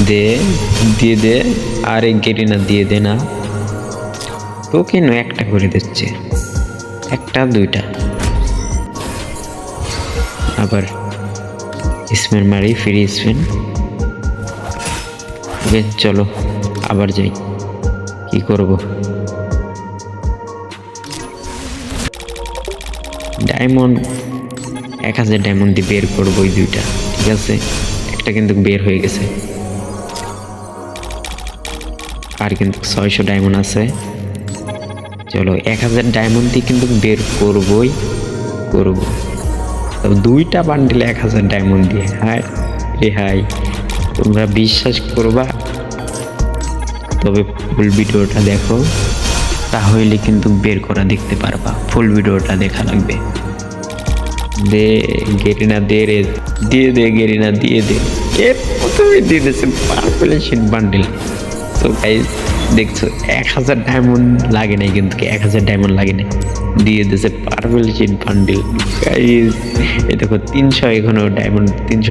দে, দিয়ে দে। আরে গেরিনা দিয়ে দে না, তো কেন একটা করে দিচ্ছে, একটা দুইটা। আবার স্পিন মারি, ফ্রি স্পিন। ওকে চলো আবার যাই, কি করব। ডায়মন্ড 1000 ডায়মন্ড দিয়ে বের করবো ওই দুইটা, ঠিক আছে। একটা কিন্তু বের হয়ে গেছে, আর কিন্তু 600 ডায়মন্ড আছে। চলো 1000 ডায়মন্ড দিয়ে কিন্তু বের করবই করব। তবে দুইটা বান্ডিল 1000 ডায়মন্ড দিয়ে, হাই রে হাই, তোমরা বিশ্বাস করবা? তবে ফুল ভিডিওটা দেখো, তাহলে কিন্তু বের করা দেখতে পারবা। ফুল ভিডিওটা দেখা লাগবে। দে গেরিনা দে রে, দিয়ে দে গেরিনা দিয়ে দে। এ প্রথমে দিয়ে দিয়েছে পার্পল শিট বান্ডিল। তো গাইস দেখছো 1000 ডায়মন্ড লাগে নাই, কিন্তু 1000 ডায়মন্ড লাগে নাই, দিয়ে দিয়েছে পার্পল শিট বান্ডিল। গাইস এই দেখো 300 এখনো ডায়মন্ড 300